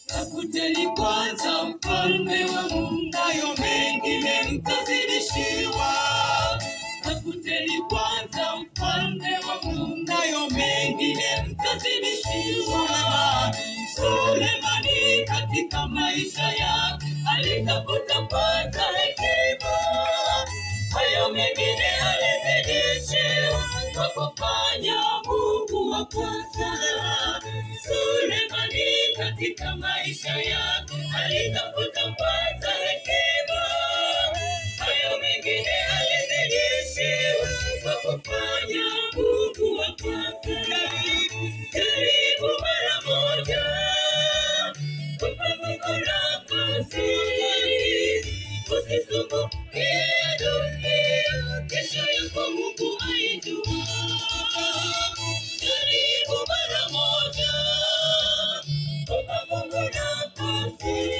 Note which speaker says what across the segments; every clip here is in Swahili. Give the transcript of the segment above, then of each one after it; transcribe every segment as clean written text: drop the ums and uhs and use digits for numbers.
Speaker 1: Tafuteni kwanza ufalme wa Mungu, nayo mengine mtazidishiwa. Tafuteni kwanza ufalme wa Mungu, nayo mengine mtazidishiwa. Sulemani katika maisha yake alitafuta kwanza hekima, hayo mengine alizidishiwa kwa kufanya Mungu wa kwanza. Sulemani katika maisha yake alitafuta kwanza hekima, hayo mengine alizidishiwa kwa kufanya Mungu wa kwanza. Jaribu mara moja kumpa Mungu nafasi, usisumbukie dunia, kesho yako Mungu aijua. Jaribu mara moja kumpa Mungu nafasi,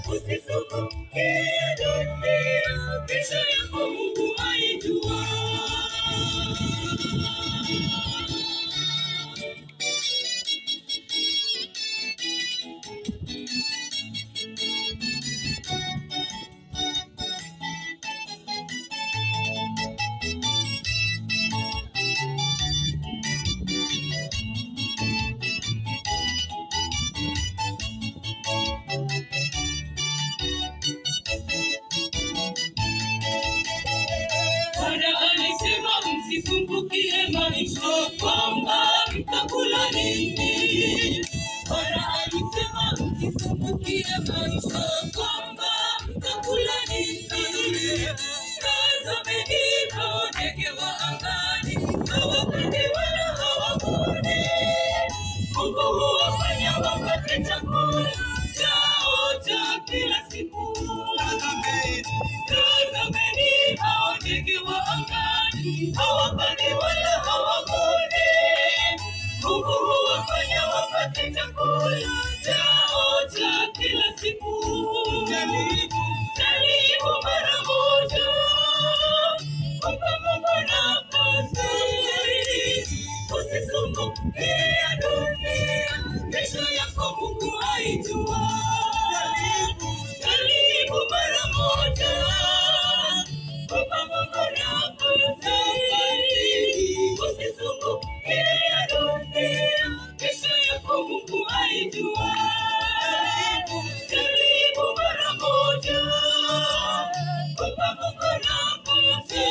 Speaker 1: usisumbukie dunia, kesho yako Mungu aijua. Msisumbukie maisha kwamba mtakula nini. Bwana alisema msisumbukie maisha kwamba mtakula nini. Tazameni ndege wa angani, hawapandi wala hawavuni. Mungu huwafanya wapate chakula chao cha kila siku. Tazameni hao ndege wa angani, hawapandi wala hawavuni. Mungu huwafanya wapate chakula chao cha kila siku. Jaribu mara moja kumpa Mungu nafasi, usisumbukie dunia, kesho yako Mungu aijua. Jaribu mara moja kumpa Mungu nafasi, usisumbukie dunia, kesho yako Mungu aijua. Jaribu mara moja kumpa Mungu nafasi,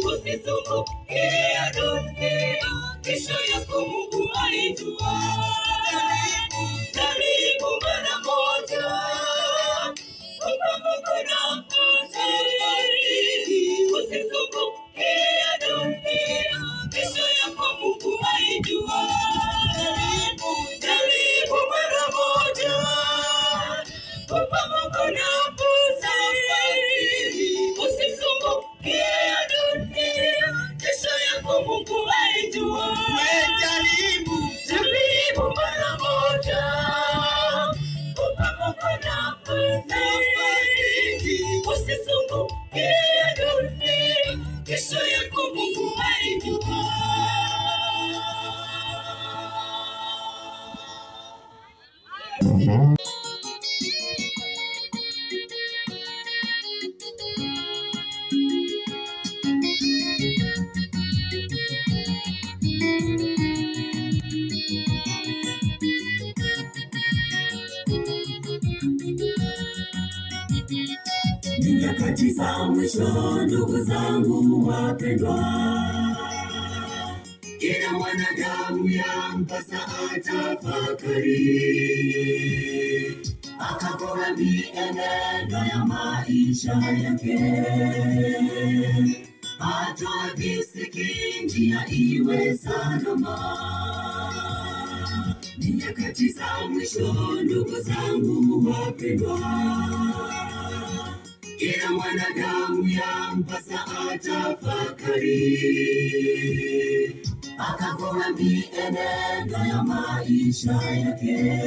Speaker 1: usisumbukie dunia, kesho yako Mungu aijua. Jaribu mara moja kumpa Mungu nafasi, usisumbukie dunia, kesho yako Mungu aijua. Jaribu mara moja kumpa Mungu nafasi, usisumbukie dunia, kesho yako Mungu aijua. Jaribu mara moja kumpa Mungu nafasi, usisumbukie dunia, kesho yako Mungu aijua. Nyakati za mwisho, ndugu zangu wapendwa, kila mwanadamu yampasa atafakari, akagoma mienendo ya maisha yake, atoe visiki njia iwe salama. Ni nyakati za mwisho, ndugu zangu wapendwa. Kila mwanadamu yampasa atafakari, akagoma mienendo ya maisha yake,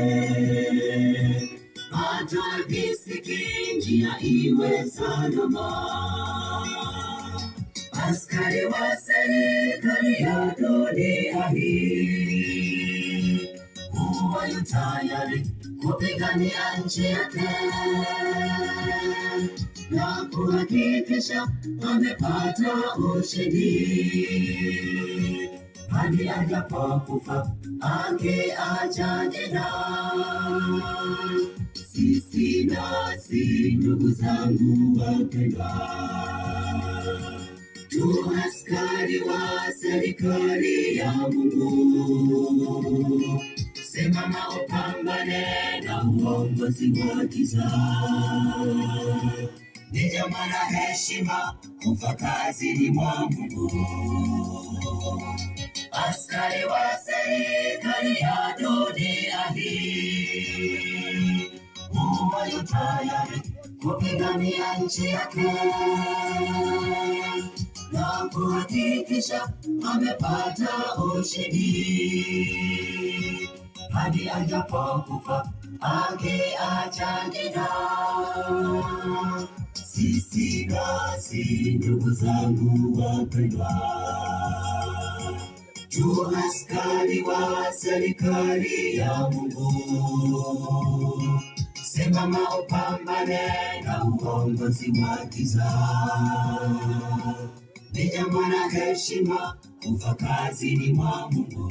Speaker 1: hata visiki njia iwe salama. Askari wa serikali ya dunia hii huwa yu tayari kupigania nchi yake na kuhakikisha amepata ushindi hadi ajapokufa akiacha jina. Sisi nasi ndugu zangu wapendwa, tu askari wa serikali ya Mungu. Simama upambane na uongozi wa giza. Ni jambo la heshima kufa kazini mwa Mungu. Askari wa serikali ya dunia hii huwa yu tayari kupigania nchi yake na kuhakikisha amepata ushindi hadi ajapokufa akiacha jina. Sisi nasi ndugu zangu wapendwa, tu askari wa serikali ya Mungu. Simama upambane na uongozi wa giza. Ni jambo la heshima kufa kazini mwa Mungu.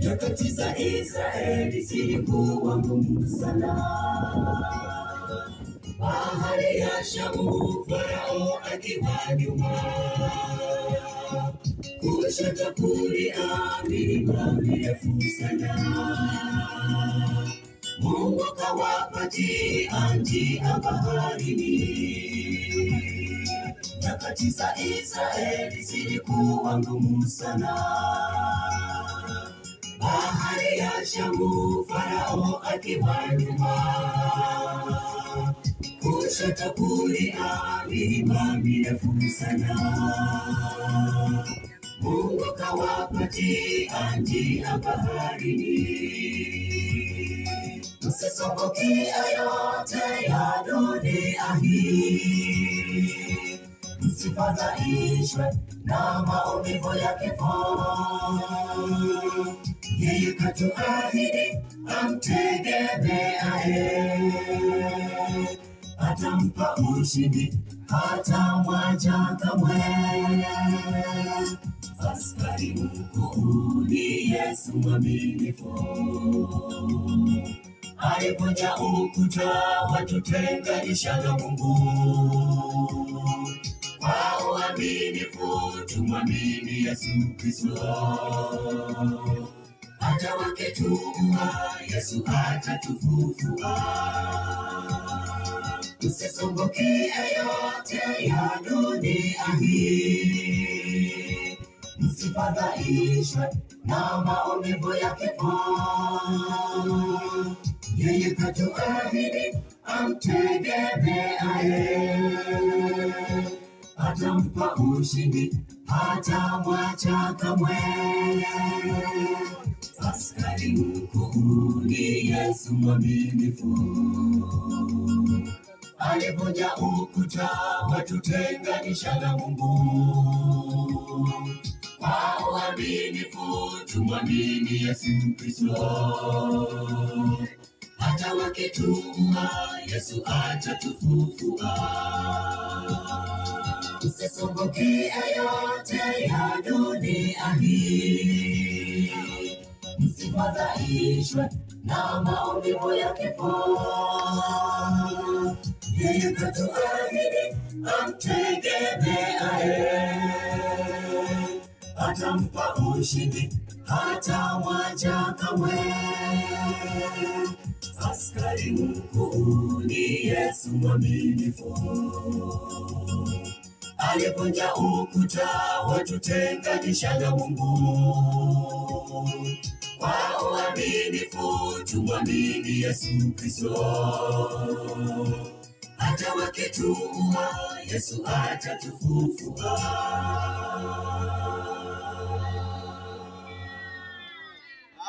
Speaker 1: Nyakati za Israeli zilikuwa ngumu sana. Bahari ya Shamu, Farao akiwa nyuma, kushoto kulia milima mirefu sana. Mungu kawapatia njia baharini. Nyakati za Israeli zilikuwa ngumu sana. Bahari ya Shamu, Farao akiwa nyuma, kushoto kulia milima mirefu sana. Mungu kawapatia njia baharini. Msisumbukie yote ya dunia hii, msifadhaishwe na maumivu ya kifo. Yeye katuahidi amtegemeaye atampa ushindi, hatamwacha kamwe. Askari mkuu ni Yesu mwaminifu, alivunja ukuta watutenganisha na Mungu. Kwa uaminifu tumwamini Yesu Kristo, hata waketuua Yesu atatufufua. Usisumbukie yote ya dunia hii, msifadhaishwe na maumivu ya kifo. Yeye katuahidi amtegemeaye atampa ushindi, hatamwacha kamwe. Askari mkuu ni Yesu mwaminifu, alivunja ukuta watutenganisha na Mungu. kwa uaminifu tumwamini Yesu Kristo. Hata wakituua Yesu atatufufua. Msisumbukie yote ya dunia hii, msifadhaishwe na maumivu ya kifo. Yeye katuahidi amtegemeaye atampa ushindi, hatamwacha kamwe. Askari mkuu ni Yesu mwaminifu, alivunja ukuta watutenganisha na Mungu. Kwa uaminifu tumwamini Yesu Kristo. Hata wakituua Yesu atatufufua.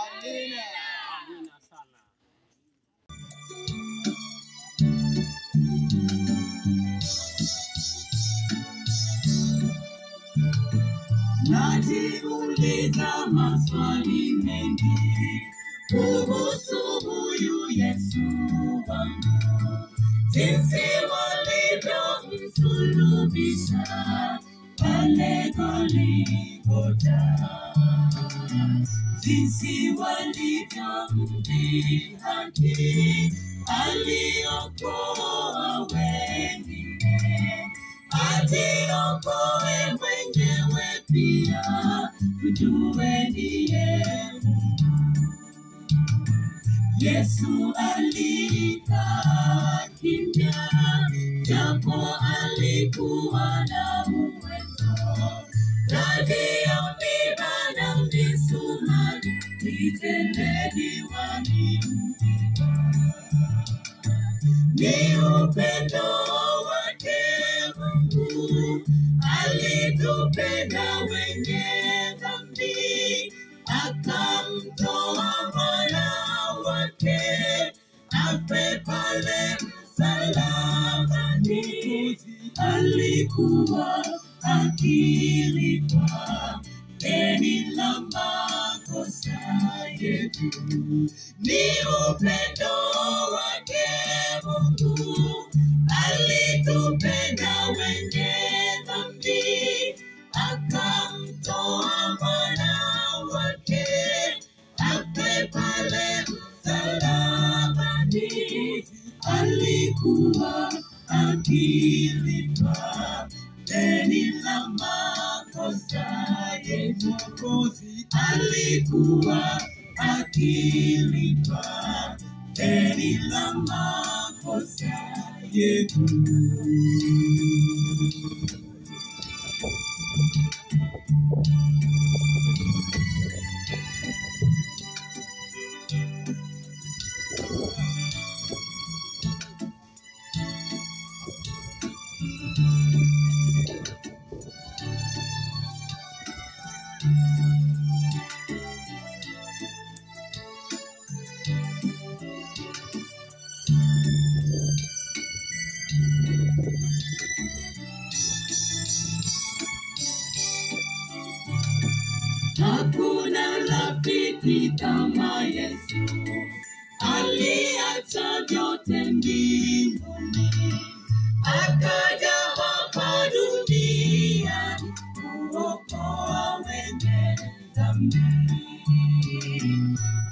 Speaker 1: Amina. Amina sana. Najiuliza maswali mengi kuhusu huyu Yesu wangu, jinsi walivyomsulubisha pale Golgotha, jinsi walivyomdhihaki aliokoa wengine, ajiokoe mwenyewe pia, tujue ndiye Yesu. Alikaa kimya japo alikuwa na uwezo, radioni na misumari vitelediwa ni ni upendo wake Mungu, alitupenda wenye dhambi, akamtoa mwana wake afe pale msalabani. Alikuwa akilipa deni la makosa yetu. Ni upendo wake Mungu, alitupenda wenye dhambi, akamtoa mwana wake afe pale msalabani. Alikuwa akilipa deni la makosa yetu. Alikuwa akilipa deni la makosa yetu. Hakuna rafiki kama Yesu, aliacha vyote mbinguni, akaja hapa duniani kuokoa wenye dhambi.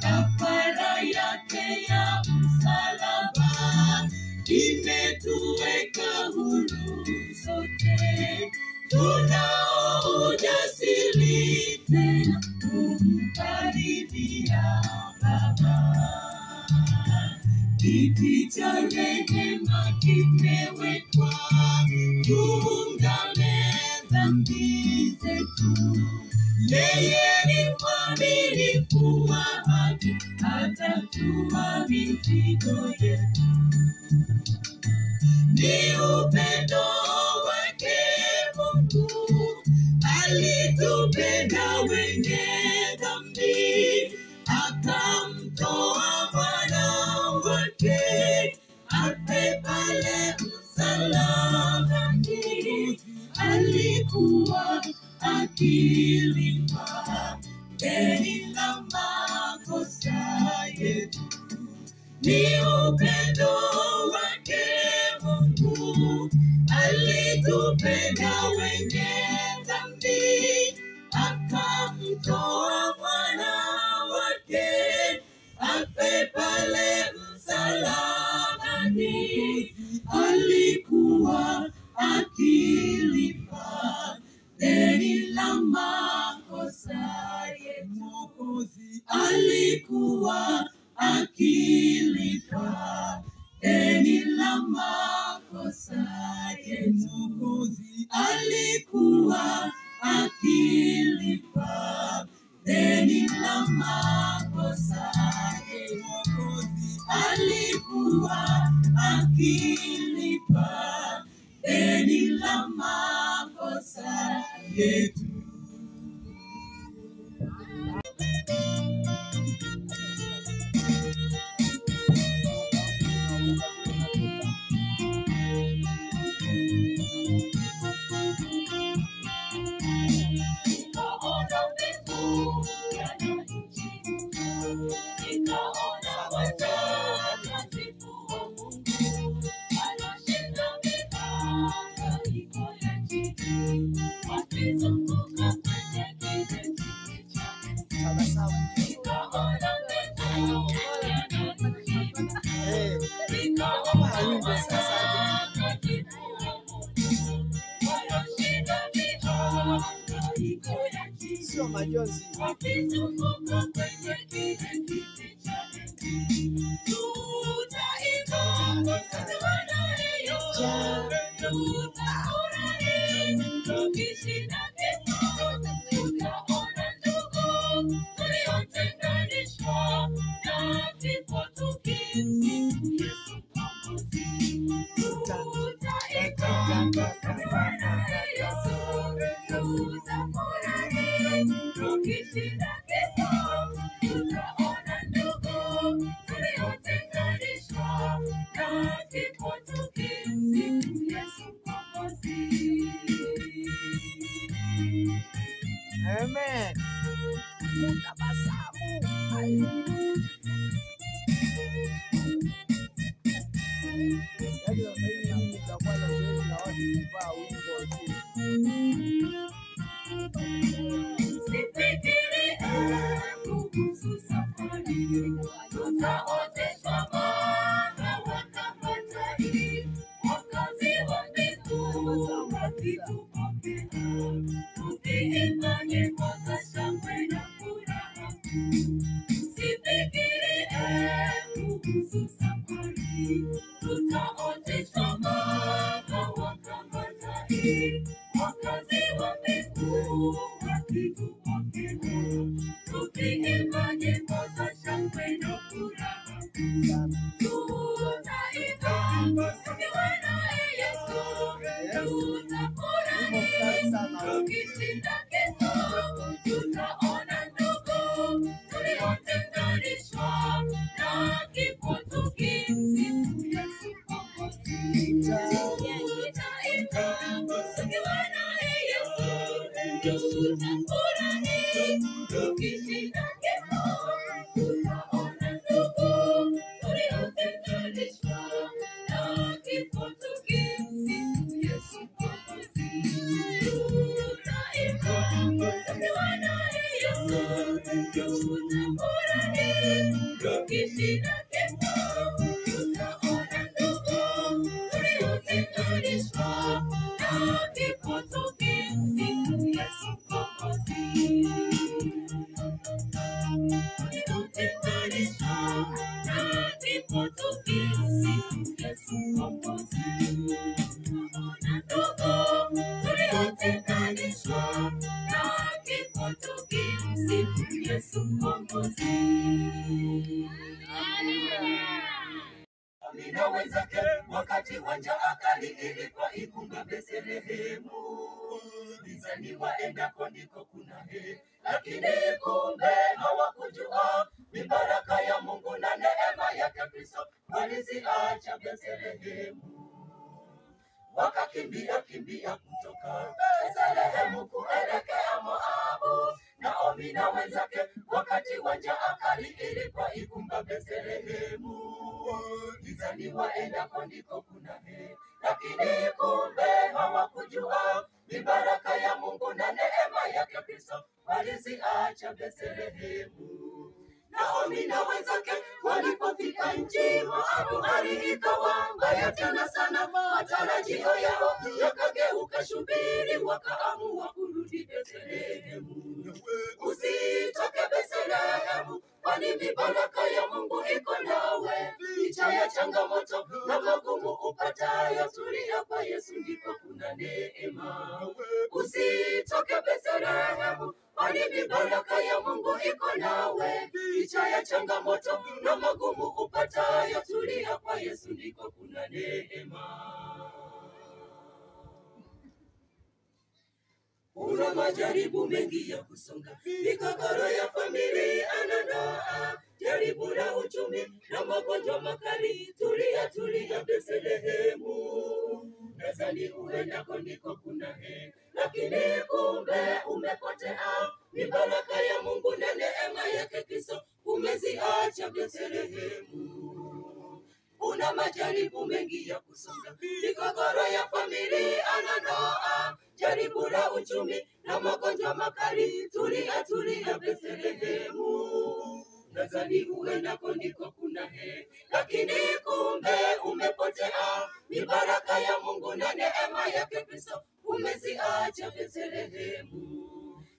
Speaker 1: Kafara yake ya msalaba imetuweka huru sote, tunao ujasiri tena kumkaribia Baba. Kiti cha rehema kimewekwa, tuungame dhambi zetu. Yeye ni mwaminifu wa haki, atatua mizigo yetu. Ni upendo wake Mungu, alitupenda wenye dhambi, akamtoa mwana wake afe pale msalabani. Alikuwa akili alitupenda wenye dhambi, akamtoa mwana wake afe pale msalabani. Alikuwa akilipa deni la makosa yetu. Alikuwa akilipa deni la makosa yetu. Alikuwa akilipa deni la makosa yetu. Alikuwa akilipa deni la makosa yetu. Sio majonzi. Amen. Amina wenzake wakati wanja akali ilikuwa ikunga Bethlehemu, bizani waendako ndiko kuna he, lakini kumbe hawakujua ni baraka ya Mungu na neema yake Kristo waliziacha Bethlehemu, wakakimbia kutoka Bethlehemu kuelekea Moabu, Naomi na wenzake wakati wa njaa kali ilipoikumba Bethlehemu. Gizani waendako ndiko kuna heri, lakini kumbe hawakujua ni baraka ya Mungu na neema yake Kristo waliziacha Bethlehemu. Naomi na wenzake walipofika nchi Moabu, hali ikawa mbaya tena sana. Matarajio yao yakageuka shubiri, wakaamua kurudi Bethlehemu. Usitoke Bethlehemu, kwani mibaraka ya Mungu iko nawe. Licha ya changamoto na magumu upatayo, tulia kwa Yesu ndiko kuna neema. Usitoke Bethlehemu, kwani mibaraka ya Mungu iko nawe. Licha ya changamoto na magumu upatayo, tulia kwa Yesu ndiko kuna neema. Una majaribu mengi ya kusonga, migogoro ya familia na ndoa, jaribu la uchumi na magonjwa makali. Tulia, tulia Bethlehemu. Nadhani uendako ndiko kuna heri, lakini kumbe umepotea. Ni baraka ya Mungu na neema yake Kristo umeziacha Bethlehemu. Una majaribu mengi ya kusonga, migogoro ya familia na ndoa, jaribu la uchumi na magonjwa makali. Tulia, tulia Bethlehemu. Nadhani uendako ndiko kuna heri, lakini kumbe umepotea. Ni baraka ya Mungu na neema yake Kristo umeziacha Bethlehemu.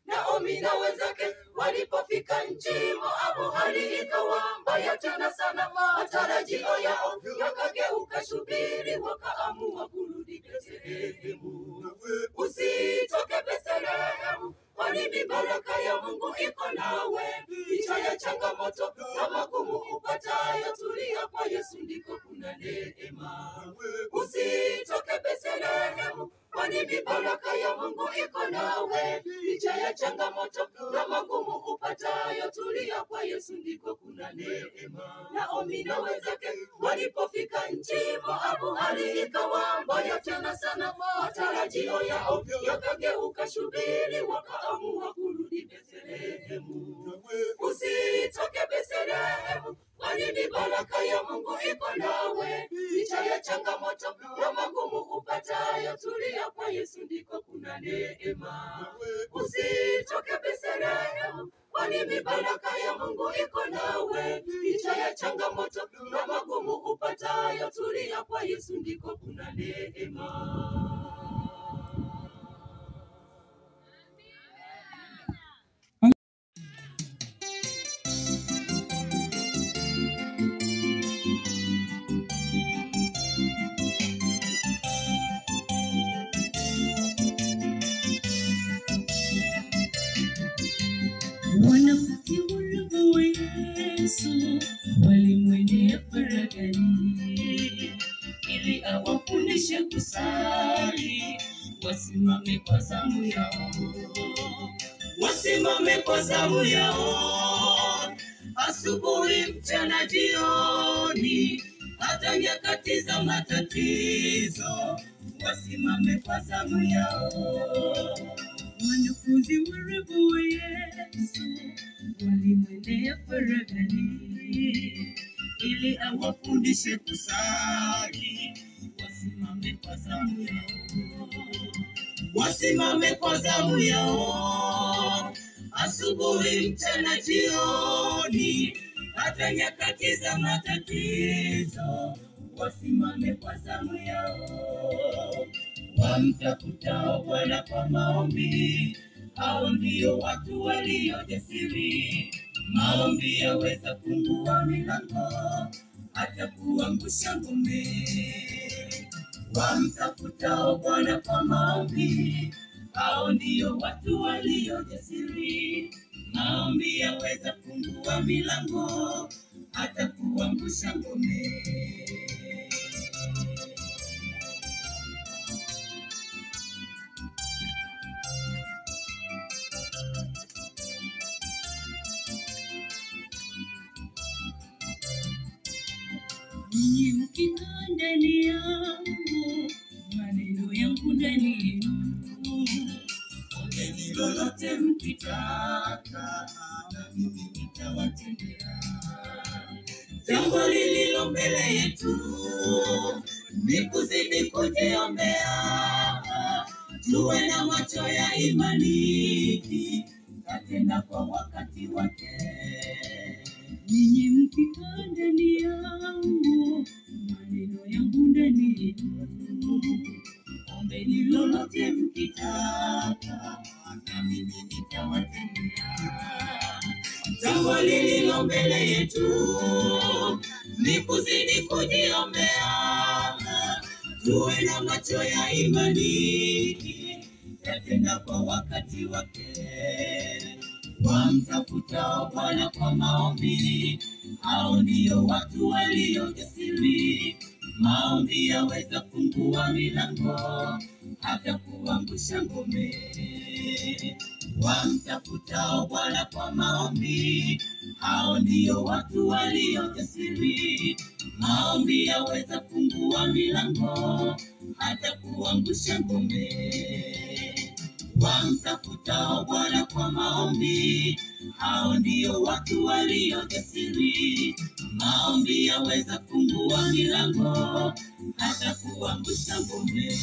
Speaker 1: Naomi na wenzake walipofika nchi Moabu, hali ikawa mbaya tena sana. Matarajio yao yakageuka shubiri, wakaamua kurudi Bethlehemu. Usitoke Bethlehemu, kwani mibaraka ya Mungu iko nawe. Licha ya changamoto na magumu upatayo, tulia kwa Yesu ndiko kuna neema. Usitoke Bethlehemu, kwani mibaraka ya Mungu iko nawe. Licha ya changamoto na magumu upatayo, tulia kwa Yesu ndiko kuna neema. Naomi na wenzake walipofika nchi Moabu, hali ikawa mbaya tena sana. Matarajio yao yakageuka shubiri, wakaamua kurudi Bethlehemu. Usitoke Bethlehemu, kwani mibaraka ya Mungu iko nawe. Licha ya changamoto na magumu upatayo, tulia kwa Yesu ndiko kuna neema. Usitoke Bethlehemu, kwani mibaraka ya Mungu iko nawe. Licha ya changamoto na magumu upatayo, tulia kwa Yesu ndiko kuna neema.
Speaker 2: Wanafunzi wa Yesu walimwendea faragani ili awafundishe kusali. Wasimame kwa zamu yao, wasimame kwa zamu yao, asubuhi, mchana, jioni, hata nyakati za matatizo. Wasimame kwa zamu yao. Wanafunzi wa Yesu walimwendea faragani ili awafundishe kusali. Wasimame kwa zamu yao, wasimame kwa zamu yao, asubuhi, mchana, jioni, hata nyakati za matatizo. Wasimame kwa zamu yao. Wamtafutao Bwana kwa maombi, hao ndio watu walio jasiri. Maombi yaweza fungua milango, hata kuangusha ngome. Wamtafutao Bwana kwa maombi, hao ndio watu walio jasiri. Maombi yaweza fungua milango, hata kuangusha ngome. Ninyi mkikaa ndani yangu, maneno yangu ndani yenu, ombeni lolote mkitaka, na mimi nitawatendea. Jambo lililo mbele yetu ni kuzidi kujiombea, tuwe na macho ya imani, tatenda kwa wakati wake. Ninyi mkikaa ndani yangu, maneno yangu ndani yenu, ombeni lolote mkitaka, na mimi nitawatendea. Jambo lililo mbele yetu ni kuzidi kujiombea, tuwe na macho ya imani, tatenda kwa wakati wake. Wamtafutao Bwana kwa maombi, hao ndio watu walio jasiri. Maombi yaweza fungua milango, hata kuangusha ngome. Wamtafutao Bwana kwa maombi, hao ndio watu walio jasiri. Maombi yaweza fungua milango, hata kuangusha ngome. Wamtafutao Bwana kwa maombi, hao ndio watu walio jasiri. Maombi yaweza fungua milango, hata kuangusha ngome.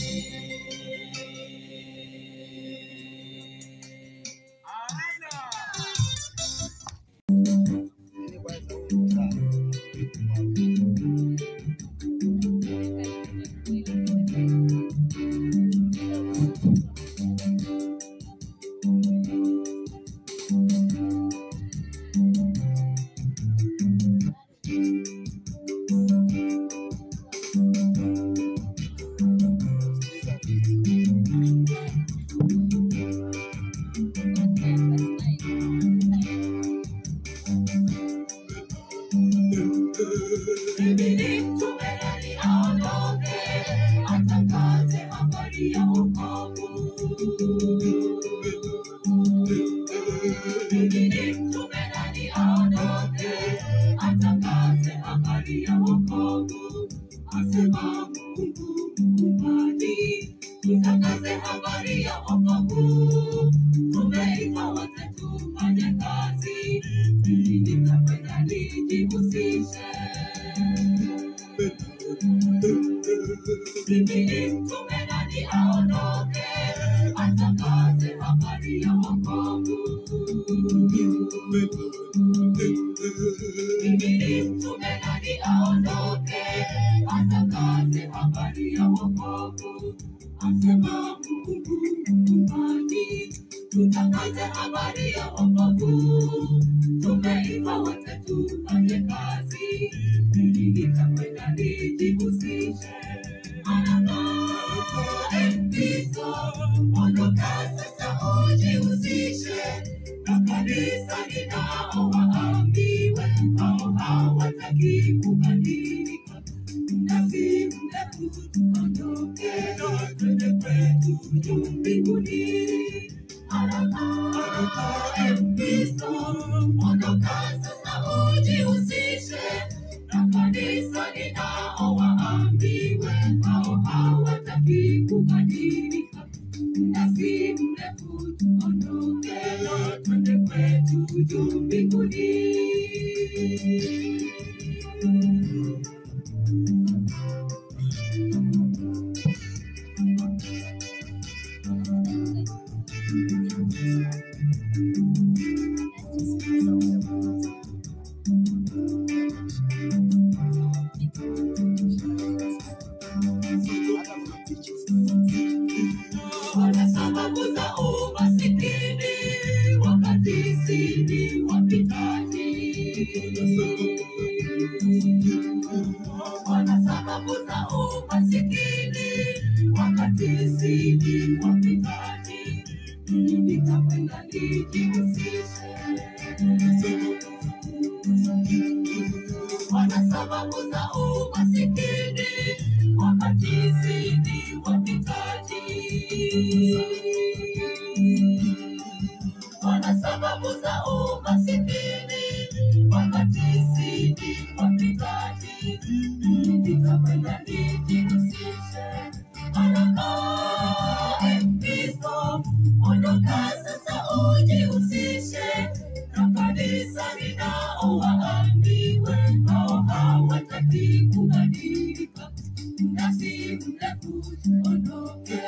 Speaker 2: mrefu tuondoke,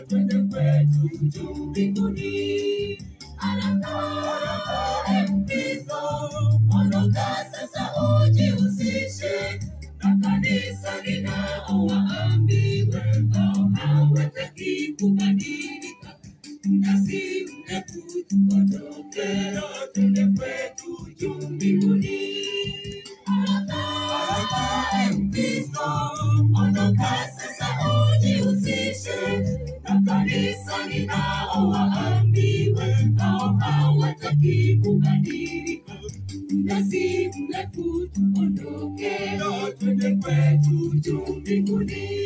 Speaker 2: twende kwetu juu mbinguni. Haraka Mkristo, ondoka sasa ujihusishe na kanisa linaowaambiwe hao hawataki kubadilika. Muda si mrefu tuondoke, twende kwetu juu mbinguni. Haraka Mkristo, ondoka sasa ujihusishe na kanisa linaowaambiwe hao hawataki kubadilika. Muda si mrefu tuondoke, twende kwetu juu mbinguni.